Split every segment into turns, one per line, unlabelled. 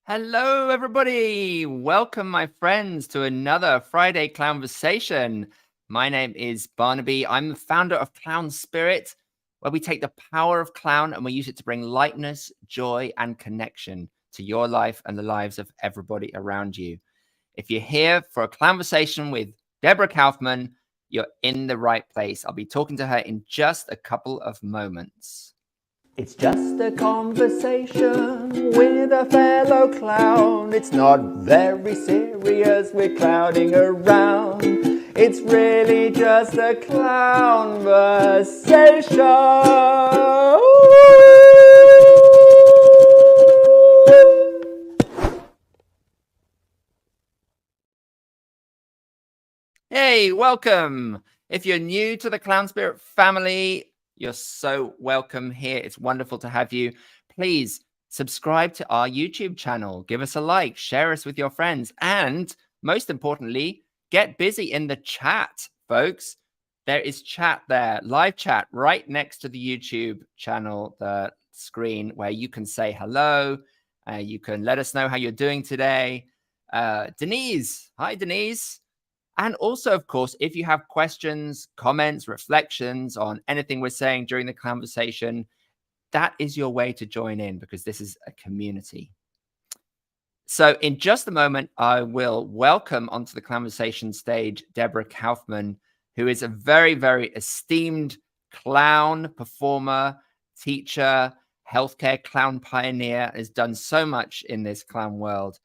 Hello, everybody. Welcome, my friends, to another Friday Clownversation. My name is Barnaby. I'm the founder of Clown Spirit, where we take the power of clown and we use it to bring lightness, joy, and connection to your life and the lives of everybody around you. If you're here for a Clownversation with DEBORAH Kaufmann, you're in the right place. I'll be talking to her in just a couple of moments.
It's just a conversation with a fellow clown. It's not very serious, we're clowning around. It's really just a clownversation.
Hey, welcome. If you're new to the Clown Spirit family, you're so welcome here. It's wonderful to have you. Please subscribe to our YouTube channel. Give us a like, share us with your friends, and most importantly, get busy in the chat, folks. There is chat there, live chat right next to the YouTube channel, the screen where you can say hello. You can let us know how you're doing today. Denise, hi, Denise. And also, of course, if you have questions, comments, reflections on anything we're saying during the conversation, that is your way to join in because this is a community. So in just a moment, I will welcome onto the conversation stage DEBORAH Kaufmann, who is a very, very esteemed clown performer, teacher, healthcare clown pioneer, has done so much in this clown world.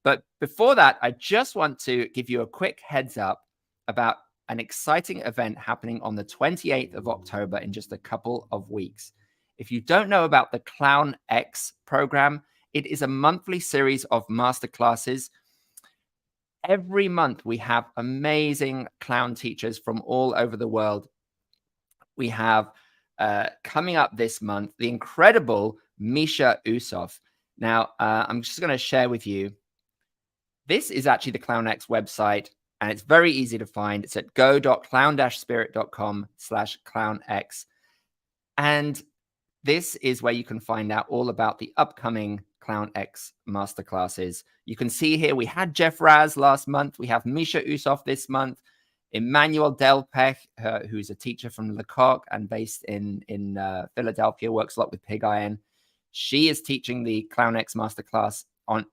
But before that, I just want to give you a quick heads up about an exciting event happening on the 28th of October in just a couple of weeks. If you don't know about the Clown X program, it is a monthly series of masterclasses. Every month, we have amazing clown teachers from all over the world. We have coming up this month, the incredible Misha Usov. Now, I'm just going to share with you. This is actually the Clown X website, and it's very easy to find. It's at go.clown-spirit.com/clownx. And this is where you can find out all about the upcoming Clown X masterclasses. You can see here we had Jeff Raz last month. We have Misha Usov this month. Emmanuel Delpech, who's a teacher from Lecoq and based in Philadelphia, works a lot with Pig Iron. She is teaching the Clown X masterclass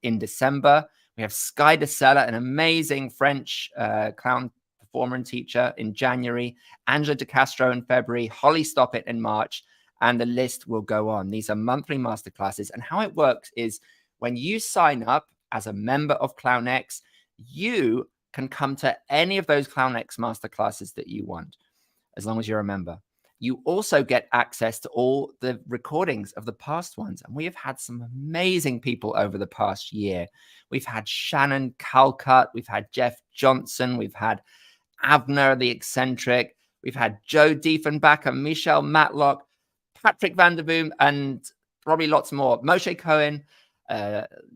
in December. We have Sky de Sella, an amazing French clown performer and teacher, in January. Angela De Castro in February. Holly Stoppett in March. And the list will go on. These are monthly masterclasses. And how it works is when you sign up as a member of Clown X, you can come to any of those Clown X masterclasses that you want, as long as you're a member. You also get access to all the recordings of the past ones. And we have had some amazing people over the past year. We've had Shannon Calcutt. We've had Jeff Johnson. We've had Avner the Eccentric. We've had Joe Diefenbacher, Michelle Matlock, Patrick Vanderboom, and probably lots more. Moshe Cohen,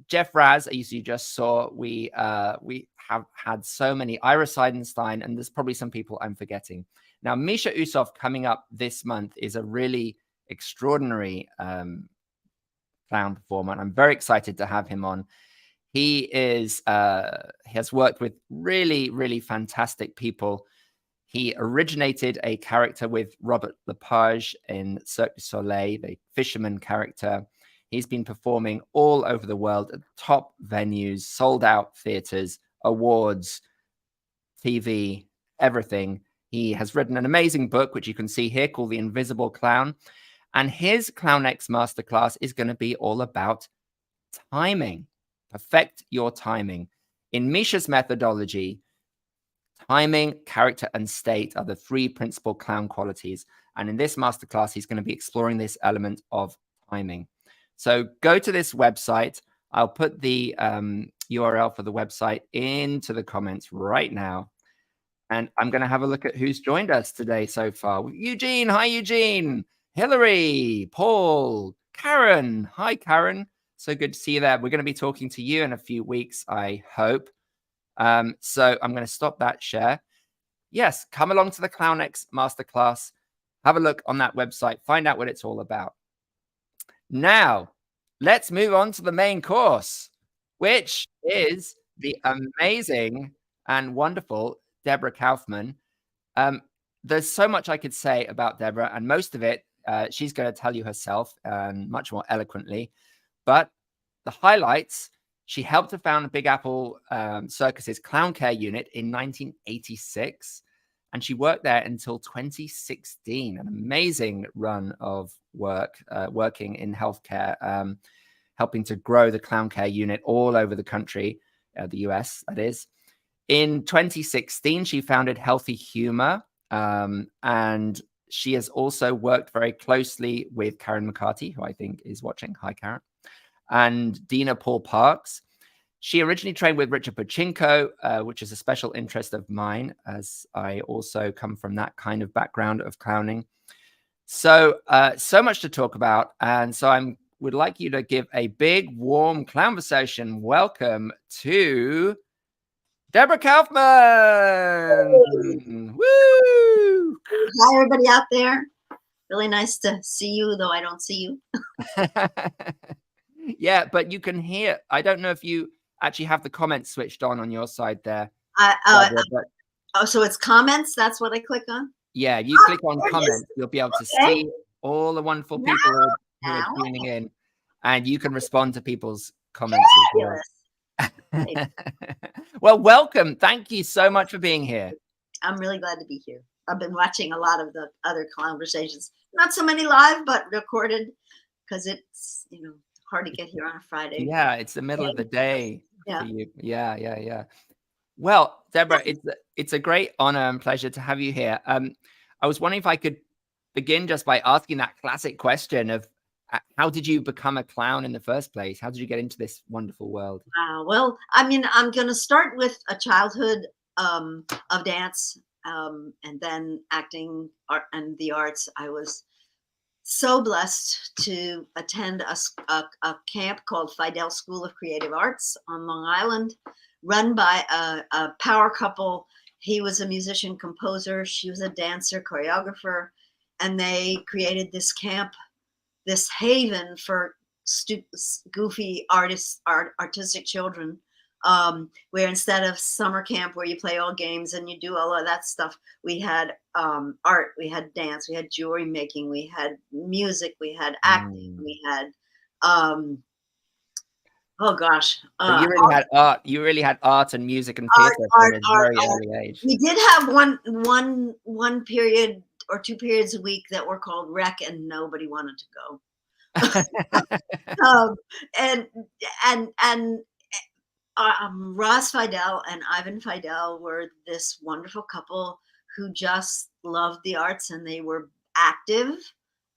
Jeff Raz, as you just saw. We have had so many. Ira Seidenstein, and there's probably some people I'm forgetting. Now, Misha Usov coming up this month is a really extraordinary clown performer, and I'm very excited to have him on. He has worked with really, really fantastic people. He originated a character with Robert Lepage in Cirque du Soleil, the fisherman character. He's been performing all over the world at top venues, sold out theaters, awards, TV, everything. He has written an amazing book, which you can see here, called The Invisible Clown. And his Clown X masterclass is going to be all about timing. Perfect your timing. In Misha's methodology, timing, character, and state are the three principal clown qualities. And in this masterclass, he's going to be exploring this element of timing. So go to this website. I'll put the URL for the website into the comments right now. And I'm going to have a look at who's joined us today so far. Eugene. Hi, Eugene. Hillary. Paul. Karen. Hi, Karen. So good to see you there. We're going to be talking to you in a few weeks, I hope. So I'm going to stop that share. Yes, come along to the Clown X Masterclass. Have a look on that website. Find out what it's all about. Now, let's move on to the main course. which is the amazing and wonderful Deborah Kaufmann. There's so much I could say about Deborah, and most of it she's going to tell you herself and much more eloquently. But the highlights: she helped to found Big Apple Circus's clown care unit in 1986, and she worked there until 2016. An amazing run of work, working in healthcare, helping to grow the clown care unit all over the country, the US, that is. In 2016, she founded Healthy Humor, and she has also worked very closely with Karen McCarty, who I think is watching. Hi, Karen. And Dina Paul-Parks. She originally trained with Richard Pochinko, which is a special interest of mine, as I also come from that kind of background of clowning. So, so much to talk about. And so I would like you to give a big, warm Clownversation welcome to Deborah Kaufmann. Woo!
Hi, everybody out there. Really nice to see you, though I don't see you.
Yeah, but you can hear. I don't know if you actually have the comments switched on your side there.
So it's comments. That's what I click on.
Yeah, you click on comments, you'll be able to see all the wonderful people who are tuning in, and you can respond to people's comments as well. Well, welcome. Thank you so much for being here.
I'm really glad to be here. I've been watching a lot of the other Clownversations, not so many live, but recorded, because it's hard to get here on a Friday.
Yeah, it's the middle of the day for you. Yeah. Well, Deborah, it's a great honor and pleasure to have you here. I was wondering if I could begin just by asking that classic question of how did you become a clown in the first place? How did you get into this wonderful world?
Well, I mean, I'm going to start with a childhood of dance and then acting art and the arts. I was so blessed to attend a camp called Fidel School of Creative Arts on Long Island, run by a power couple. He was a musician composer. She was a dancer choreographer. And they created this camp, this haven for goofy artistic children, where instead of summer camp where you play all games and you do all of that stuff, we had art, we had dance, we had jewelry making, we had music, we had acting, we had oh gosh,
you really had art. You really had art and music and theater from a very early age.
We did have one period or 2 periods a week that were called rec, and nobody wanted to go. Ross Fidel and Ivan Fidel were this wonderful couple who just loved the arts, and they were active.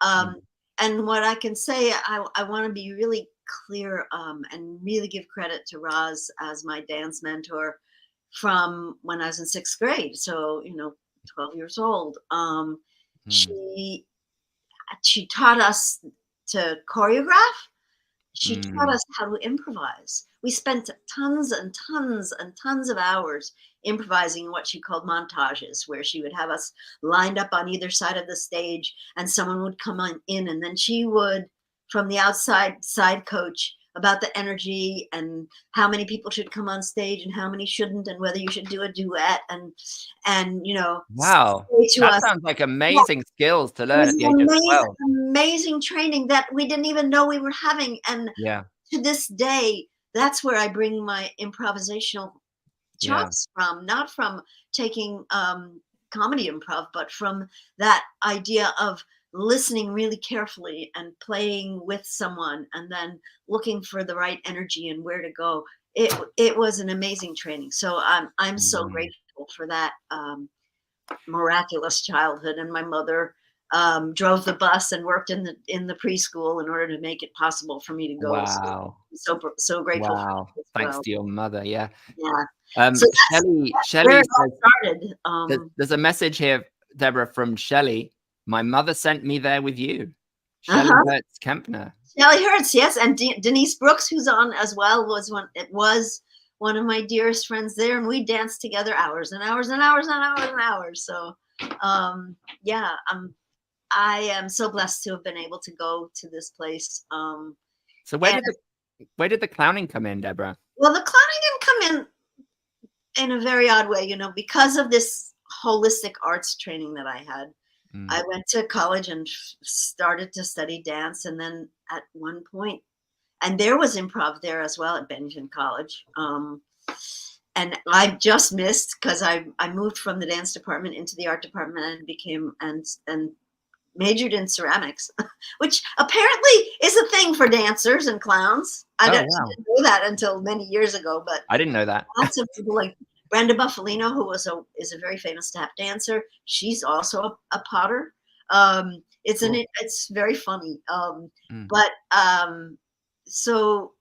And what I can say, I want to be really clear and really give credit to Roz as my dance mentor from when I was in 6th grade. So, 12 years old. She taught us to choreograph. She taught us how to improvise. We spent tons and tons and tons of hours improvising what she called montages, where she would have us lined up on either side of the stage and someone would come in, and then she would, from the outside, side coach about the energy and how many people should come on stage and how many shouldn't, and whether you should do a duet and
wow, that sounds like amazing skills to learn at the age of 12.
Amazing training that we didn't even know we were having, and to this day, that's where I bring my improvisational chops from, not from taking comedy improv, but from that idea of listening really carefully and playing with someone and then looking for the right energy and where to go. It was an amazing training. So I'm so grateful for that miraculous childhood. And my mother drove the bus and worked in the preschool in order to make it possible for me to go.
Wow.
So grateful.
Wow. Thanks to your mother. Yeah.
Yeah. So
Shelley says, there's a message here, Deborah, from Shelley. My mother sent me there with you. Shelley Hertz Kempner.
Shelley Hertz, yes. And Denise Brooks, who's on as well, was one of my dearest friends there. And we danced together hours and hours and hours and hours and hours. So yeah, I am so blessed to have been able to go to this place.
So where did the clowning come in, Deborah?
Well, the clowning didn't come in a very odd way, because of this holistic arts training that I had. I went to college and started to study dance, and then at one point, and there was improv there as well at Bennington College. And I just missed because I moved from the dance department into the art department and became and majored in ceramics, which apparently is a thing for dancers and clowns. I didn't know that until many years ago, but
I didn't know that.
Lots of people like Brenda Buffalino, who is a very famous tap dancer. She's also a potter. It's very funny. But so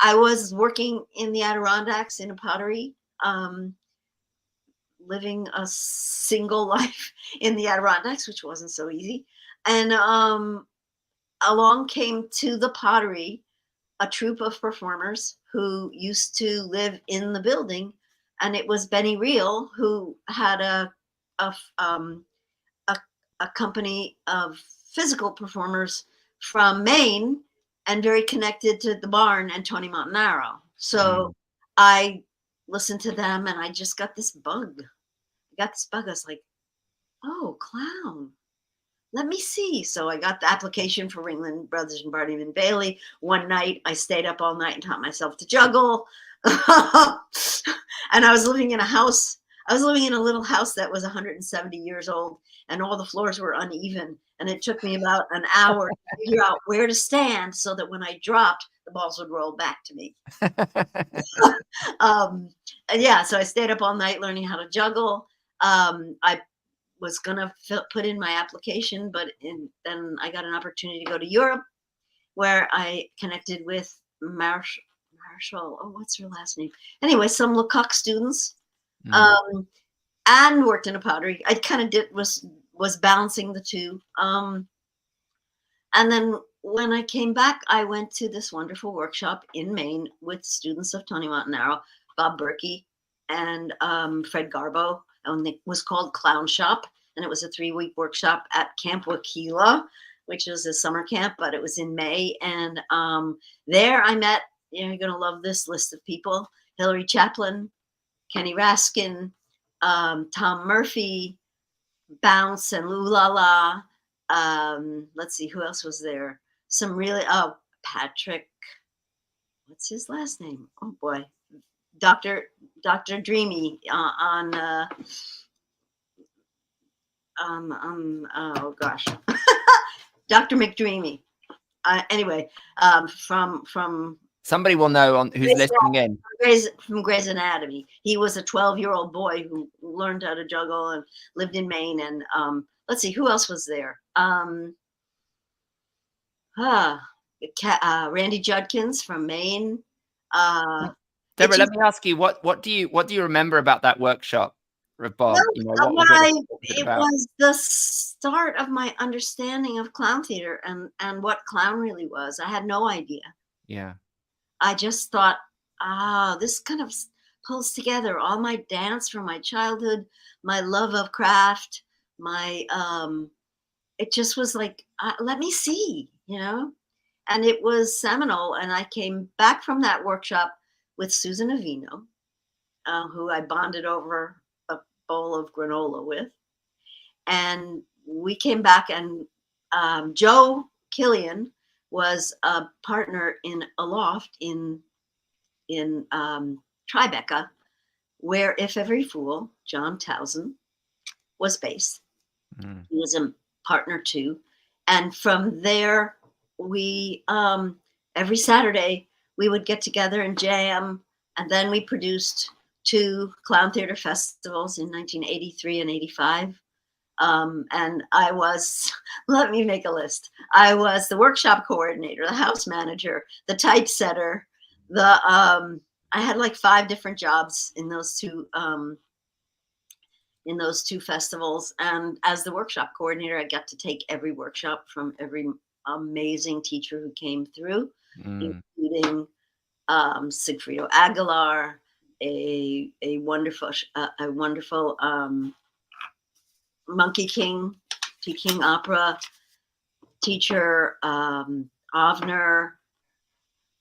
I was working in the Adirondacks in a pottery, living a single life in the Adirondacks, which wasn't so easy. And along came to the pottery a troupe of performers who used to live in the building, and it was Benny Reel who had a company of physical performers from Maine and very connected to the barn and Tony Montanaro. So I listened to them and I just got this bug. I was like, oh, clown. Let me see. So I got the application for Ringling Brothers and Barnum and Bailey. One night I stayed up all night and taught myself to juggle. And I was living in a house. I was living in a little house that was 170 years old, and all the floors were uneven. And it took me about an hour to figure out where to stand so that when I dropped, the balls would roll back to me. So I stayed up all night learning how to juggle. I was going to put in my application, but then I got an opportunity to go to Europe, where I connected with Marshall. Oh, what's her last name? Anyway, some Lecoq students, and worked in a pottery. I kind of was balancing the two. And then when I came back, I went to this wonderful workshop in Maine with students of Tony Montanaro, Bob Berkey, and Fred Garbo. And it was called Clown Shop, and it was a 3-week workshop at Camp Wakila, which was a summer camp, but it was in May. And there I met, you're going to love this list of people: Hillary Chaplin, Kenny Raskin, Tom Murphy, Bounce and Lou La La. Let's see, who else was there? Some really, Patrick, what's his last name? Oh boy. Dr. Dreamy oh gosh, Dr. McDreamy. Anyway, from
somebody will know on who's listening in.
From Grey's Anatomy. He was a 12-year-old boy who learned how to juggle and lived in Maine. And let's see, who else was there? Randy Judkins from Maine.
Deborah, let me ask you, what do you remember about that workshop with Bob?
Well, it was the start of my understanding of clown theater and what clown really was. I had no idea.
Yeah.
I just thought, this kind of pulls together all my dance from my childhood, my love of craft, it just was like, let me see, and it was seminal. And I came back from that workshop with Susan Avino, who I bonded over a bowl of granola with. And we came back, and Joe Killian was a partner in a loft in Tribeca, where If Every Fool, John Towson, was based. He was a partner too. And from there, we every Saturday we would get together and jam. And then we produced 2 clown theater festivals in 1983 and 85. And I was, let me make a list. I was the workshop coordinator, the house manager, the typesetter, I had like 5 different jobs in those two festivals. And as the workshop coordinator, I got to take every workshop from every amazing teacher who came through, including Sigfrido Aguilar, a wonderful Monkey King, Peking opera teacher, Avner,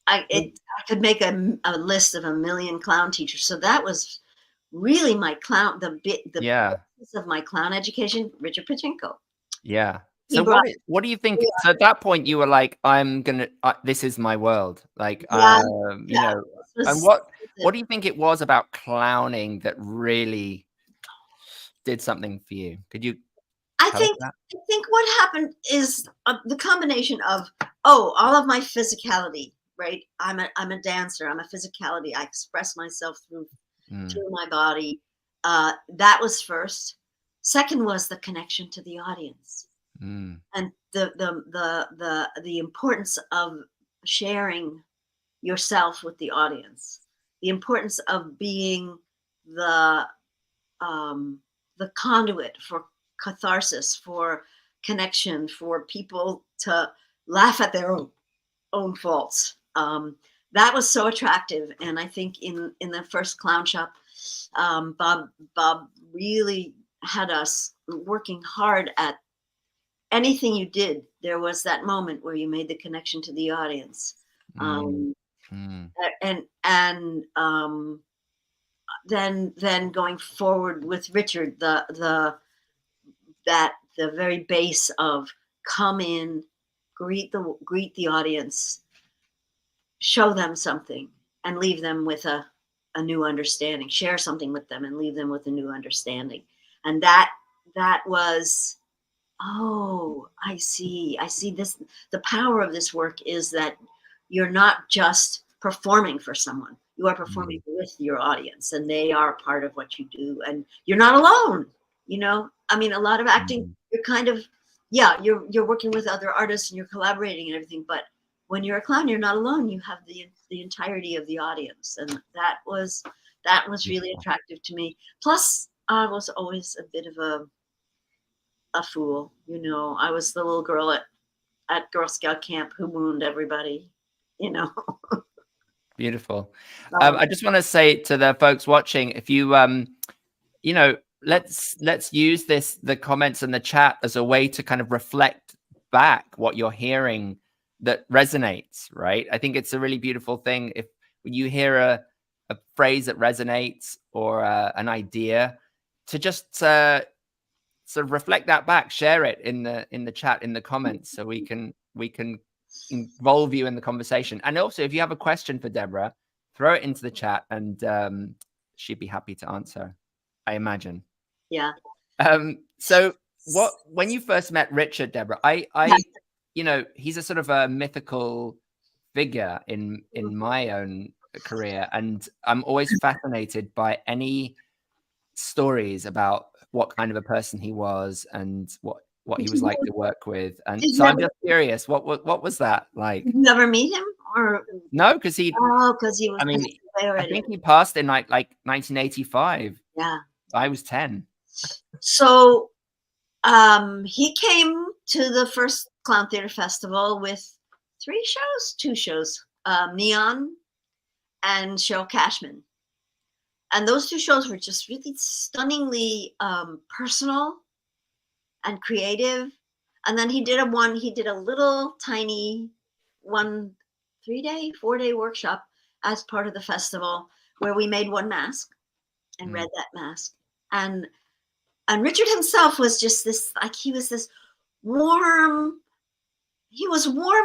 I could make a list of 1,000,000 clown teachers. So that was really my clown, the basis of my clown education, Richard Pochinko.
Yeah. So what do you think? So at that point you were like, I'm gonna, this is my world. Like, you know, and what do you think it was about clowning that really did something for you? Could you?
I think what happened is the combination of, all of my physicality, right? I'm a dancer. I'm a physicality. I express myself through my body. That was first. Second was the connection to the audience, and the importance of sharing yourself with the audience. The importance of being the conduit for catharsis, for connection, for people to laugh at their own faults. That was so attractive. And I think in the first clown shop, Bob really had us working hard at anything you did. There was that moment where you made the connection to the audience. Then going forward with Richard, the very base of come in, greet the audience, show them something, and leave them with a new understanding. Share something with them and leave them with a new understanding. And that was, I see this. The power of this work is that you're not just performing for someone. You are performing with your audience, and they are part of what you do. And you're not alone. You know, I mean, a lot of acting, you're kind of, you're working with other artists and you're collaborating and everything. But when you're a clown, you're not alone. You have the entirety of the audience, and that was really attractive to me. Plus, I was always a bit of a fool. You know, I was the little girl at Girl Scout camp who mooned everybody. You know.
Beautiful. I just want to say to the folks watching, if you, you know, let's use the comments in the chat as a way to kind of reflect back what you're hearing that resonates, right? I think it's a really beautiful thing if you hear a phrase that resonates or an idea, to just sort of reflect that back, share it in the chat, in the comments, so we can involve you in the conversation. And also, if you have a question for Deborah, throw it into the chat, and she'd be happy to answer, I imagine.
Yeah.
So when you first met Richard, Deborah, I you know, he's a sort of a mythical figure in my own career, and I'm always fascinated by any stories about what kind of a person he was and what he was like to work with. And so I'm just curious, what was that like?
Did you ever meet him? Or
no, because he
was,
I mean, I think he passed in like 1985.
Yeah,
I was 10.
So he came to the first Clown Theater Festival with 2 shows, Neon and Cheryl Cashman. And those 2 shows were just really stunningly personal and creative. And then he did a little tiny 4-day workshop as part of the festival, where we made one mask and read that mask. And Richard himself was just this, like, he was warm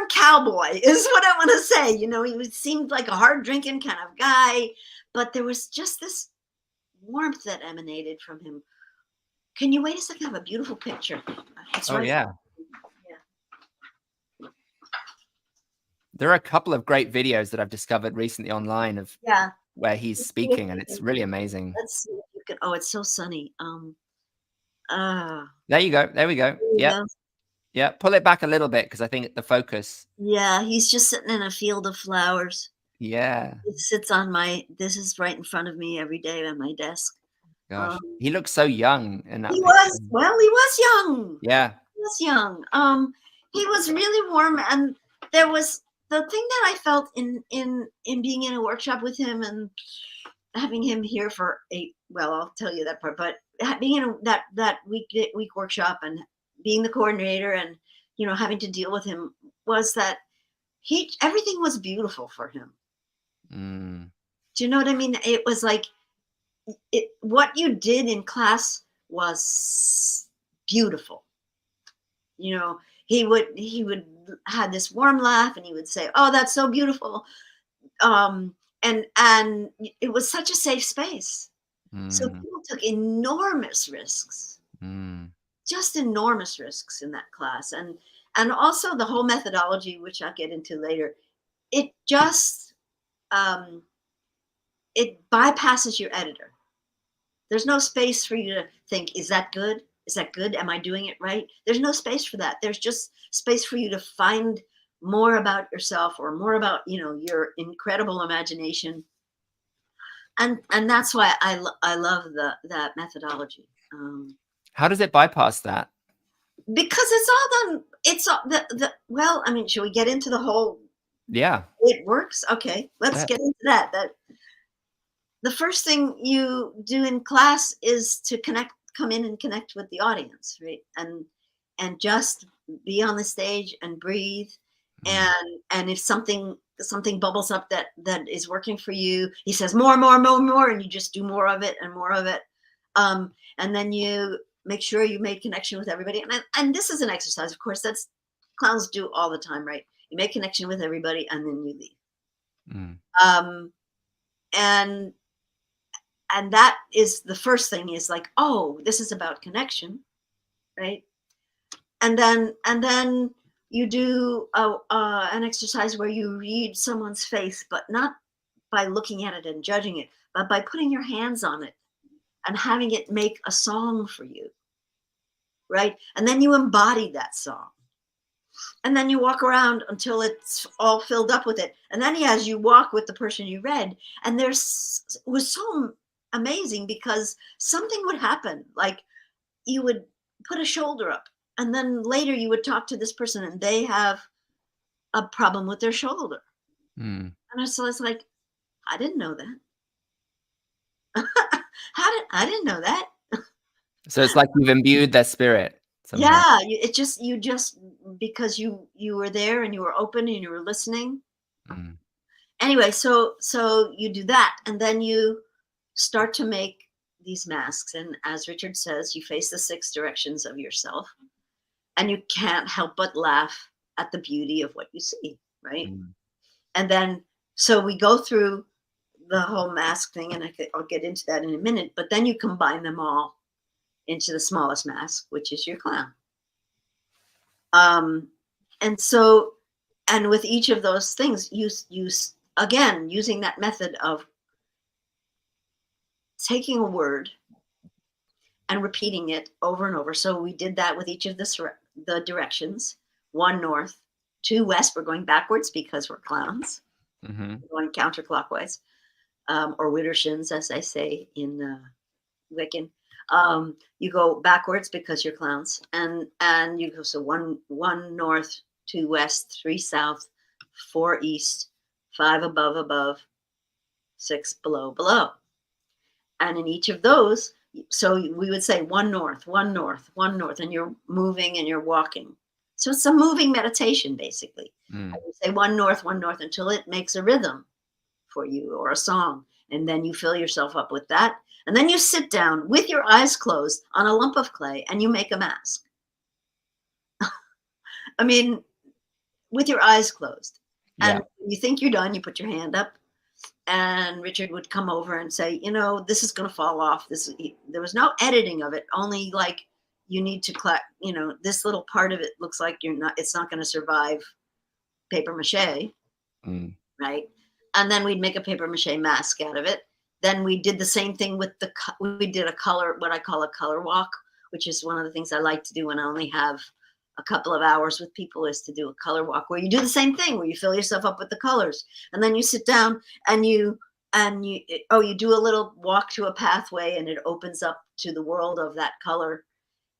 cowboy is what I want to say. You know, he seemed like a hard drinking kind of guy, but there was just this warmth that emanated from him. Can you wait a second? I have a beautiful picture.
Yeah. There are a couple of great videos that I've discovered recently online of where he's speaking, and it's really amazing.
Let's see if you can. Oh, it's so sunny.
There you go. There we go. Yeah. Yeah. Pull it back a little bit, because I think the focus.
Yeah, he's just sitting in a field of flowers.
Yeah.
It sits on this is right in front of me every day on my desk.
Gosh, he looks so young in that.
He was young.
Yeah.
He was young. He was really warm, and there was the thing that I felt in being in a workshop with him and having him here for I'll tell you that part, but being in that week workshop and being the coordinator and, you know, having to deal with him, was that everything was beautiful for him.
Mm.
Do you know what I mean? It was like what you did in class was beautiful. You know, he would have this warm laugh, and he would say, "Oh, that's so beautiful," and it was such a safe space. So
Mm.
people took enormous risks,
Mm.
just enormous risks in that class, and also the whole methodology, which I'll get into later. It just it bypasses your editor. There's no space for you to think, is that good? Is that good? Am I doing it right? There's no space for that. There's just space for you to find more about yourself, or more about, your incredible imagination. And that's why I love that methodology.
How does it bypass that?
Because it's all done. It's all well, I mean, should we get into the whole?
Yeah.
It works. Okay, let's
Yeah.
get into that. The first thing you do in class is to come in and connect with the audience, right? And just be on the stage and breathe. And if something bubbles up that is working for you, he says more, and you just do more of it and more of it. And then you make sure you made connection with everybody. And this is an exercise, of course, that's clowns do all the time, right? You make connection with everybody, and then you leave. And that is the first thing, is like, oh, this is about connection, right? And then you do an exercise where you read someone's face, but not by looking at it and judging it, but by putting your hands on it and having it make a song for you, right? And then you embody that song. And then you walk around until it's all filled up with it. And then as you walk with the person you read, and it was so amazing, because something would happen. Like, you would put a shoulder up, and then later you would talk to this person, and they have a problem with their shoulder. And so it's like, I didn't know that. I didn't know that.
So it's like you've imbued their spirit somehow.
Yeah, you just because you were there, and you were open, and you were listening. Anyway, so you do that, and then you start to make these masks. And as Richard says, you face the 6 directions of yourself, and you can't help but laugh at the beauty of what you see, right? And then, so we go through the whole mask thing, and I'll get into that in a minute, but then you combine them all into the smallest mask, which is your clown. And with each of those things, you again, using that method of taking a word and repeating it over and over. So we did that with each of the directions. 1 north, 2 west. We're going backwards because we're clowns. We're going counterclockwise, or Widdershins, as I say in Wiccan. You go backwards because you're clowns, and you go, so 1 north, 2 west, 3 south, 4 east, 5 above, 6 below. And in each of those, so we would say 1 north, 1 north, 1 north, and you're moving and you're walking. So it's a moving meditation, basically. And you say 1 north, until it makes a rhythm for you, or a song. And then you fill yourself up with that. And then you sit down with your eyes closed on a lump of clay, and you make a mask. I mean, with your eyes closed. And when you think you're done, you put your hand up, and Richard would come over and say, this is going to fall off. There was no editing of it, only like, you need to this little part of it looks like it's not going to survive paper mache, right? And then we'd make a paper mache mask out of it. Then we did the same thing with we did what I call a color walk, which is one of the things I like to do when I only have a couple of hours with people, is to do a color walk, where you do the same thing, where you fill yourself up with the colors, and then you sit down and you do a little walk to a pathway, and it opens up to the world of that color.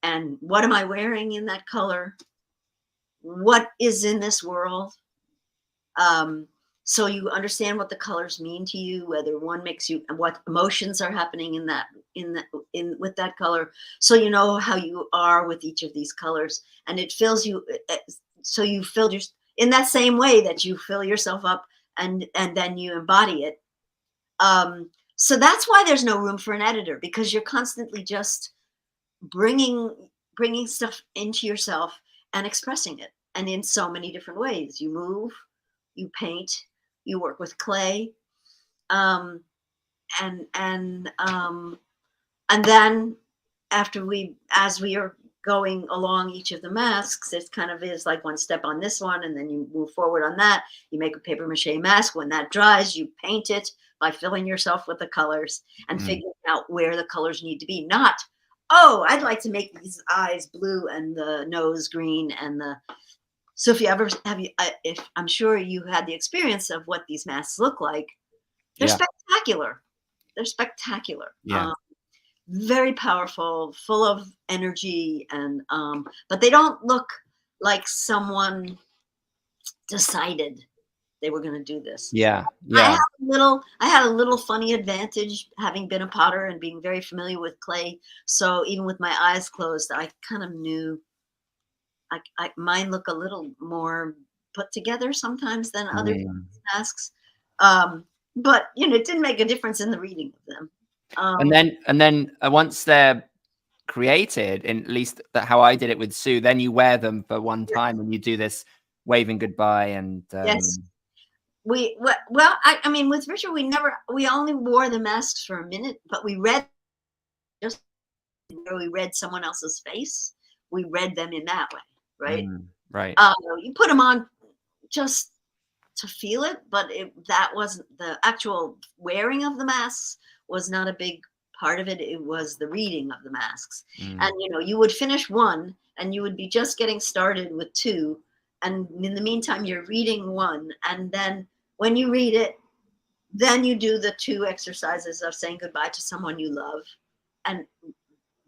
And what am I wearing in that color? What is in this world? So you understand what the colors mean to you, whether one makes you, what emotions are happening with that color. So you know how you are with each of these colors, and it fills you. So you filled in that same way that you fill yourself up and then you embody it. So that's why there's no room for an editor, because you're constantly just bringing stuff into yourself and expressing it, and in so many different ways. You move, you paint, you work with clay, and then as we are going along each of the masks, it kind of is like one step on this one, and then you move forward on that. You make a paper mache mask. When that dries, you paint it by filling yourself with the colors and figuring out where the colors need to be. Not, oh, I'd like to make these eyes blue and the nose green and the. So if you ever if I'm sure you had the experience of what these masks look like, they're spectacular. They're spectacular.
Yeah.
Very powerful, full of energy, and but they don't look like someone decided they were going to do this.
Yeah.
I had a little funny advantage having been a potter and being very familiar with clay. So even with my eyes closed, I kind of knew mine look a little more put together sometimes than other masks. But it didn't make a difference in the reading of them.
And then once they're created, in at least how I did it with Sue, then you wear them for one time and you do this waving goodbye. And
yes, I mean, with Richard, we only wore the masks for a minute, but we read someone else's face. We read them in that way, right?
Right.
You put them on just to feel it, but that wasn't the actual wearing of the masks. Was not a big part of it. It was the reading of the masks. And you would finish one and you would be just getting started with two, and in the meantime you're reading one, and then when you read it, then you do the two exercises of saying goodbye to someone you love and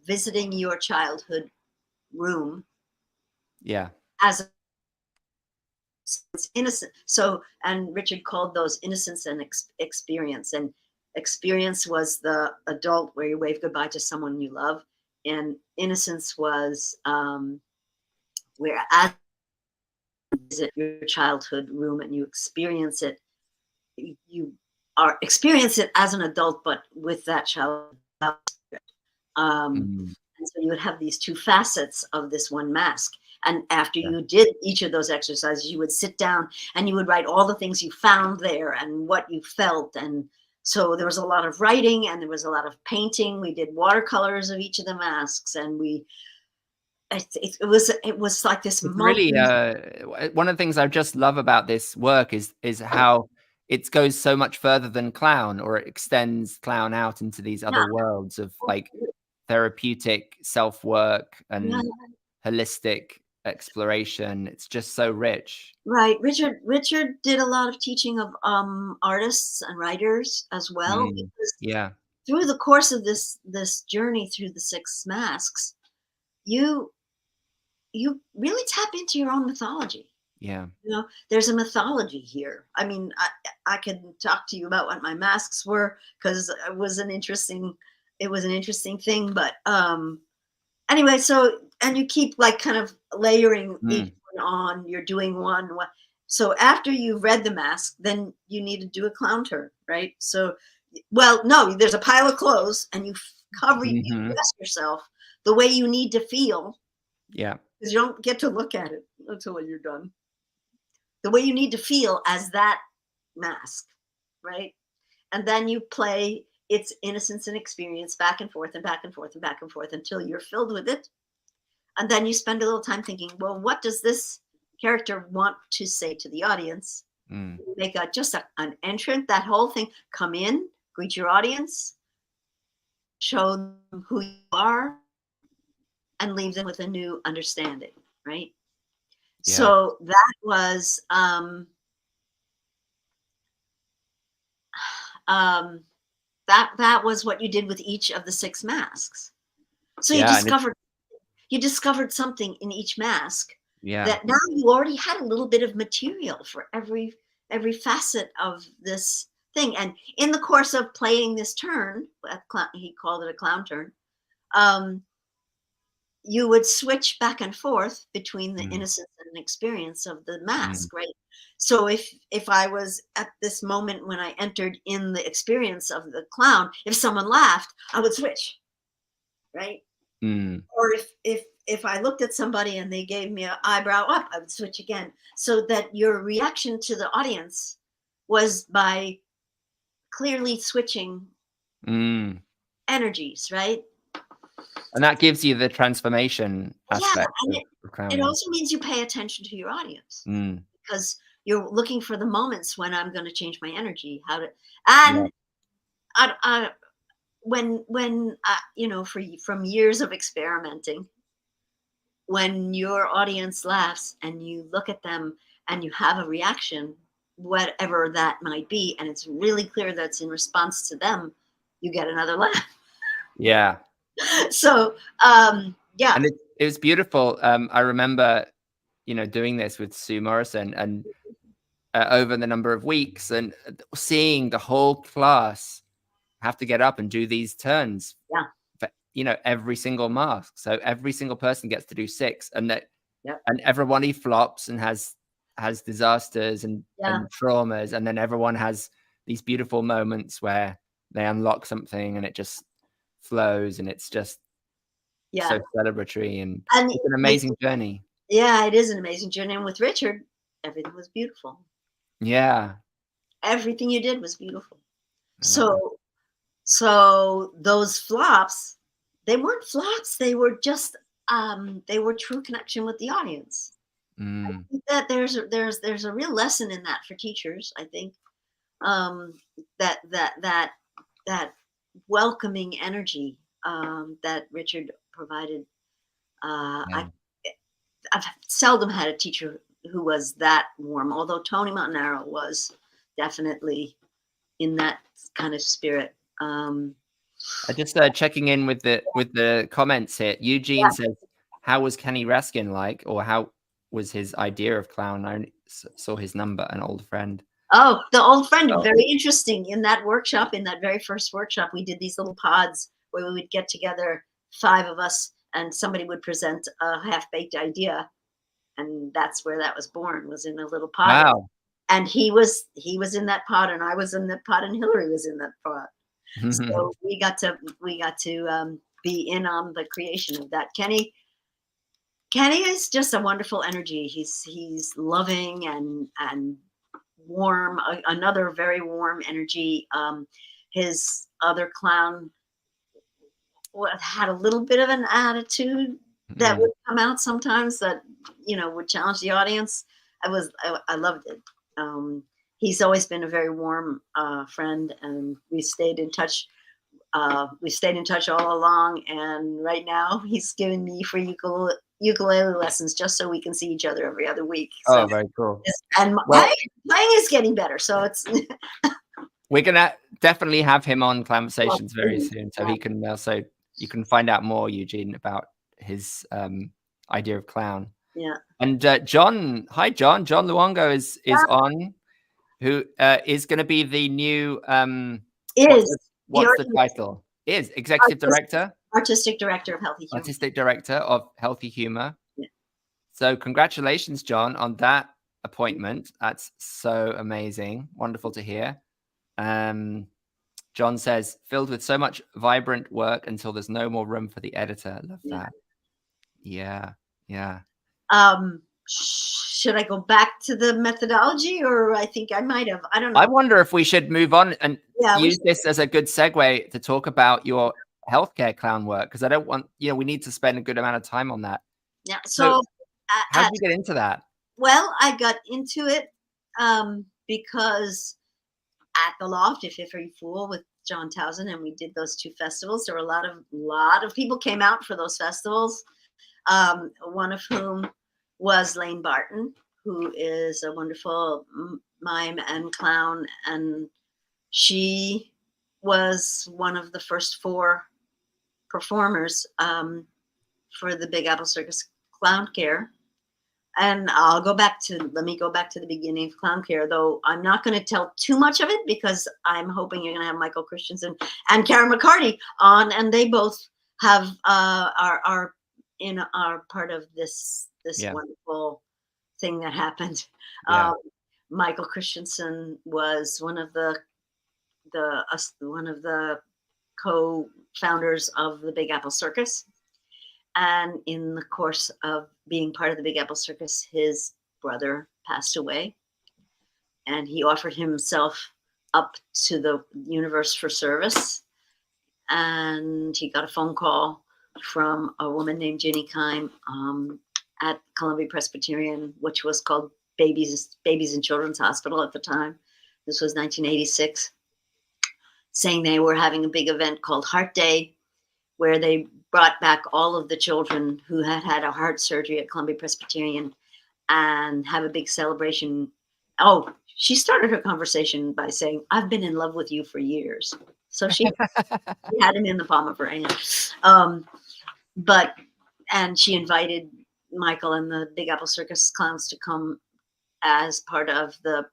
visiting your childhood room as it's innocent. So, and Richard called those innocence and experience, and experience was the adult where you wave goodbye to someone you love, and innocence was where as you visit your childhood room and you experience it, experience it as an adult, but with that child. And so you would have these two facets of this one mask. And after you did each of those exercises, you would sit down and you would write all the things you found there and what you felt. And so there was a lot of writing and there was a lot of painting. We did watercolors of each of the masks, and it was like this.
Really, one of the things I just love about this work is how it goes so much further than clown, or it extends clown out into these other worlds of like therapeutic self-work and holistic exploration. It's just so rich.
Right. Richard did a lot of teaching of artists and writers as well.
Yeah.
Through the course of this journey through the 6 masks, you really tap into your own mythology.
Yeah.
There's a mythology here. I mean, I could talk to you about what my masks were, because it was an interesting thing. But anyway, so, and you keep like kind of layering each one on. You're doing one. So after you've read the mask, then you need to do a clown turn, right? So, well, no, there's a pile of clothes, and you cover, you dress yourself the way you need to feel.
Yeah.
Because you don't get to look at it until you're done. The way you need to feel as that mask, right? And then you play its innocence and experience back and forth and back and forth and back and forth until you're filled with it. And then you spend a little time thinking, well, what does this character want to say to the audience? Make an entrant, that whole thing. Come in, greet your audience, show them who you are, and leave them with a new understanding, right? Yeah. So that was that was what you did with each of the 6 masks. So you discovered something in each mask that now you already had a little bit of material for every facet of this thing. And in the course of playing this turn, he called it a clown turn, you would switch back and forth between the
Mm.
innocence and experience of the mask,
Mm.
right? So if I was at this moment when I entered in the experience of the clown, if someone laughed, I would switch, right?
Mm.
Or if I looked at somebody and they gave me an eyebrow up, I would switch again. So that your reaction to the audience was by clearly switching
Mm.
energies, right?
And that gives you the transformation
Yeah,
aspect
and
of
it
clowning.
also means you pay attention to your audience.
Mm.
Because you're looking for the moments when I'm going to change my energy, how to,
Yeah.
and when you know, from years of experimenting, when your audience laughs and you look at them and you have a reaction, whatever that might be, and it's really clear that's in response to them, you get another laugh.
Yeah.
So yeah,
And it was beautiful. I remember, doing this with Sue Morrison, and over the number of weeks, and seeing the whole class have to get up and do these turns.
Yeah.
For, every single mask. So every single person gets to do 6, and that,
Yep.
and everybody flops and has disasters and traumas, and then everyone has these beautiful moments where they unlock something and it just flows, and it's just so celebratory, and it's an amazing journey.
Yeah, it is an amazing journey. And with Richard, everything was beautiful.
Yeah.
Everything you did was beautiful. So those flops, they weren't flops. They were just they were true connection with the audience.
Mm.
I think that there's a real lesson in that for teachers. I think that welcoming energy that Richard provided. I've seldom had a teacher who was that warm, although Tony Montanaro was definitely in that kind of spirit.
I just checking in with the comments here. Eugene says, "How was Kenny Raskin like, or how was his idea of clown?" I only saw his number, an old friend.
Oh, the old friend, very interesting. In that workshop, in that very first workshop, we did these little pods where we would get together, 5 of us, and somebody would present a half-baked idea, and that's where that was born, was in a little pod.
Wow.
And he was in that pod, and I was in that pod, and Hillary was in that pod. So we got to be in on the creation of that. Kenny is just a wonderful energy. He's loving and warm. Another very warm energy. His other clown had a little bit of an attitude that would come out sometimes that would challenge the audience. I loved it. He's always been a very warm friend, and we stayed in touch. We stayed in touch all along, and right now he's giving me free ukulele lessons just so we can see each other every other week. So,
oh, very cool.
And playing is getting better, so it's.
We're gonna definitely have him on Clownversations very soon, so he can also, you can find out more, Eugene, about his idea of clown.
Yeah.
And John, hi John Luongo is on, who is going to be the new what's the title? Is executive director,
artistic director of Healthy Humor.
Artistic director of Healthy Humor.
Yeah.
So congratulations, John, on that appointment. That's so amazing. Wonderful to hear. John says, filled with so much vibrant work until there's no more room for the editor. Love that. Yeah.
Should I go back to the methodology, or I think I might have? I don't know.
I wonder if we should move on and use this as a good segue to talk about your healthcare clown work, because I don't want, we need to spend a good amount of time on that.
Yeah. So
how did you get into that?
Well, I got into it because at the Loft, If You Fool, with John Townsend, and we did those 2 festivals. There were a lot of people came out for those festivals. One of whom was Lane Barton, who is a wonderful mime and clown, and she was one of the first 4 performers for the Big Apple Circus Clown Care. And let me go back to the beginning of Clown Care, though I'm not going to tell too much of it, because I'm hoping you're going to have Michael Christensen and Karen McCarty on, and they both have are are part of this
Yeah.
wonderful thing that happened.
Yeah.
Michael Christensen was one of the co-founders of the Big Apple Circus. And in the course of being part of the Big Apple Circus, his brother passed away. And he offered himself up to the universe for service. And he got a phone call from a woman named Ginny Kime at Columbia Presbyterian, which was called Babies and Children's Hospital at the time. This was 1986, saying they were having a big event called Heart Day, where they brought back all of the children who had had a heart surgery at Columbia Presbyterian and have a big celebration. Oh, she started her conversation by saying, "I've been in love with you for years." So she had him in the palm of her hand. And she invited Michael and the Big Apple Circus clowns to come as part of the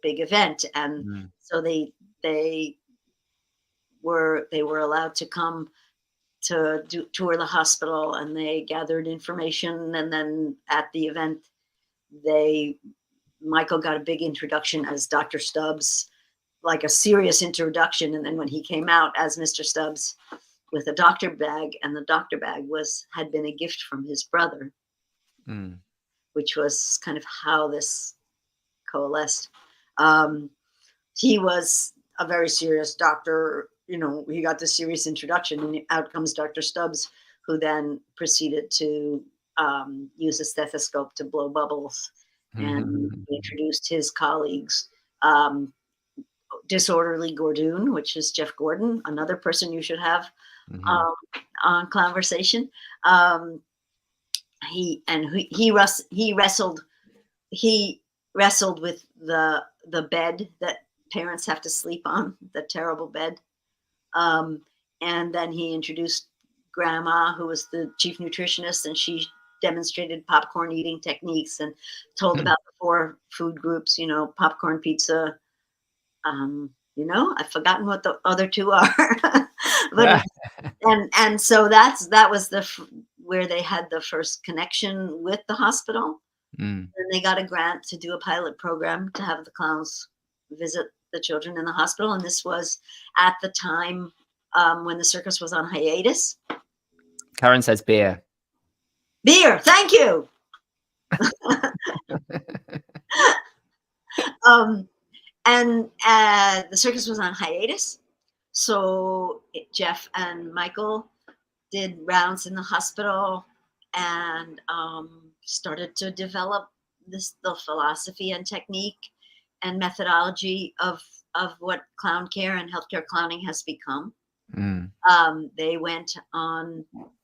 big event. And so they were allowed to come to tour the hospital, and they gathered information. And then at the event, Michael got a big introduction as Dr. Stubbs, like a serious introduction. And then when he came out as Mr. Stubbs with a doctor bag, and the doctor bag had been a gift from his brother, which was kind of how this coalesced. He was a very serious doctor. He got this serious introduction, and out comes Dr. Stubbs, who then proceeded to use a stethoscope to blow bubbles, and introduced his colleagues. Disorderly Gordoon, which is Jeff Gordon, another person you should have on Clownversation. He wrestled with the bed that parents have to sleep on, the terrible bed. And then he introduced Grandma, who was the chief nutritionist, and she demonstrated popcorn eating techniques and told about the 4 food groups, popcorn, pizza. I've forgotten what the other 2 are, but and so that was where they had the first connection with the hospital. And they got a grant to do a pilot program to have the clowns visit the children in the hospital. And this was at the time when the circus was on hiatus.
Karen says beer.
Beer, thank you. And the circus was on hiatus. So Jeff and Michael did rounds in the hospital and started to develop the philosophy and technique and methodology of what clown care and healthcare clowning has become. They went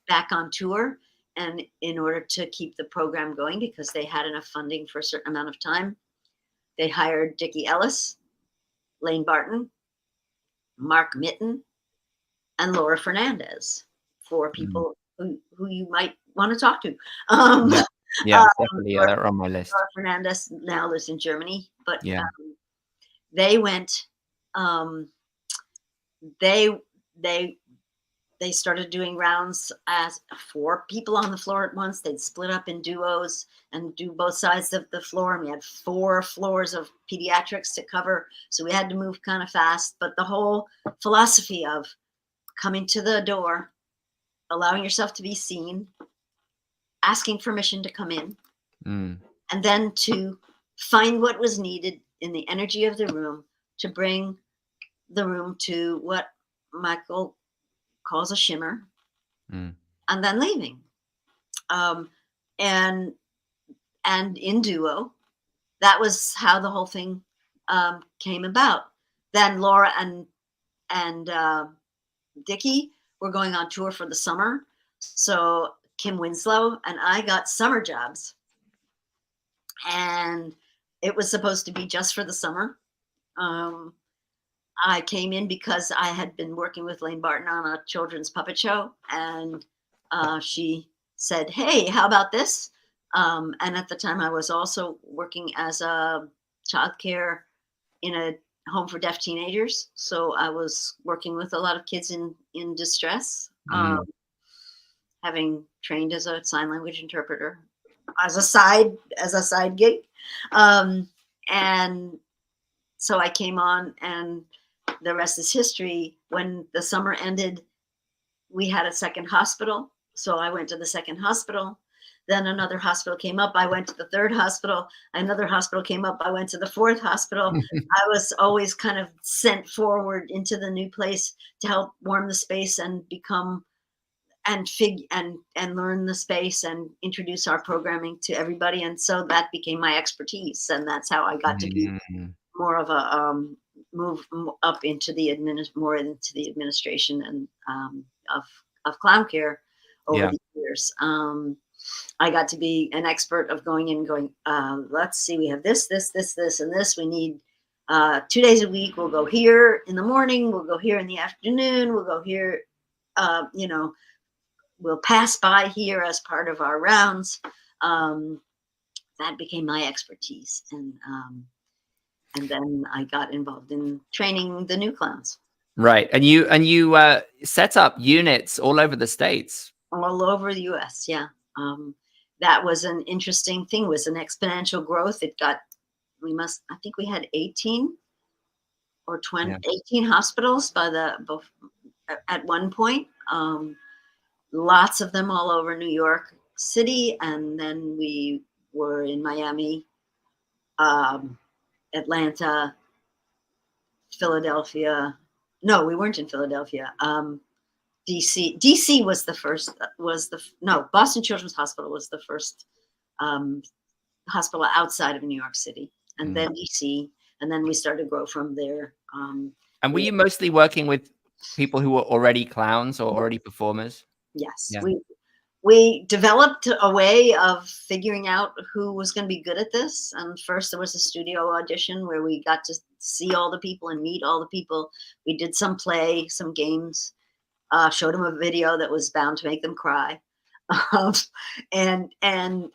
back on tour, and in order to keep the program going, because they had enough funding for a certain amount of time, they hired Dickie Ellis, Lane Barton, Mark Mitten, and Laura Fernandez, 4 people who you might want to talk to.
Definitely. They're on my list.
Laura Fernandez now lives in Germany, but they went. They started doing rounds as 4 people on the floor at once. They'd split up in duos and do both sides of the floor. And we had 4 floors of pediatrics to cover. So we had to move kind of fast. But the whole philosophy of coming to the door, allowing yourself to be seen, asking permission to come in, and then to find what was needed in the energy of the room to bring the room to what Michael calls a shimmer, and then leaving. And in duo, that was how the whole thing came about. Then Laura and Dickie were going on tour for the summer. So Kim Winslow and I got summer jobs. And it was supposed to be just for the summer. I came in because I had been working with Lane Barton on a children's puppet show, and she said, "Hey, how about this?" And at the time, I was also working as a childcare in a home for deaf teenagers, so I was working with a lot of kids in distress. having trained as a sign language interpreter as a side gig. And so I came on, and the rest is history. When the summer ended, we had a second hospital. So I went to the second hospital. Then another hospital came up. I went to the third hospital. Another hospital came up. I went to the fourth hospital. I was always kind of sent forward into the new place to help warm the space and become and learn the space and introduce our programming to everybody. And so that became my expertise. And that's how I got to be more of a move up into the administration and of clown care over the years. I got to be an expert of going in and going, let's see, we have this, and this. We need 2 days a week. We'll go here in the morning. We'll go here in the afternoon. We'll go here, we'll pass by here as part of our rounds. That became my expertise. And then I got involved in training the new clowns.
Right. And you set up units all over the States.
All over the US, yeah. That was an interesting thing. It was an exponential growth. I think we had 18 or 20, 18 hospitals at one point. Lots of them all over New York City. And then we were in Miami, Atlanta, Philadelphia. No, we weren't in Philadelphia. DC was the first, Boston Children's Hospital was the first hospital outside of New York City, and then DC, and then we started to grow from there.
And were you mostly working with people who were already clowns or already performers?
Yes. Yeah. We developed a way of figuring out who was going to be good at this. And first there was a studio audition where we got to see all the people and meet all the people. We did some play, some games, showed them a video that was bound to make them cry. And then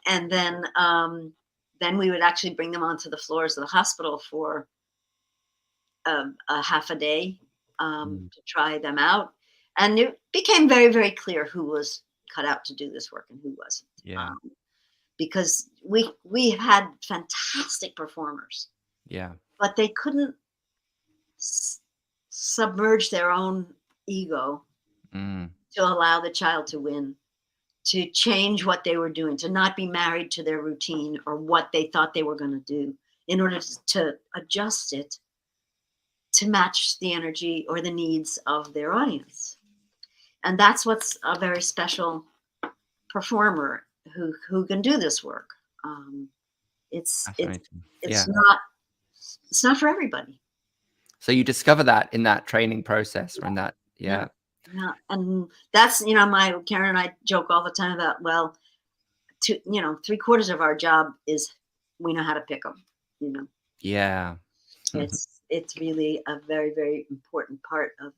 we would actually bring them onto the floors of the hospital for a half a day to try them out. And it became very, very clear who was cut out to do this work and who wasn't. Yeah. Because we had fantastic performers. Yeah. But they couldn't submerge their own ego to allow the child to win, to change what they were doing, to not be married to their routine or what they thought they were going to do, in order to adjust it to match the energy or the needs of their audience. And that's what's a very special performer who can do this work. It's not for everybody.
So you discover that in that training process, or in that, yeah.
And that's, Karen and I joke all the time about, well, 3/4 of our job is we know how to pick them,
Yeah.
It's really a very, very important part of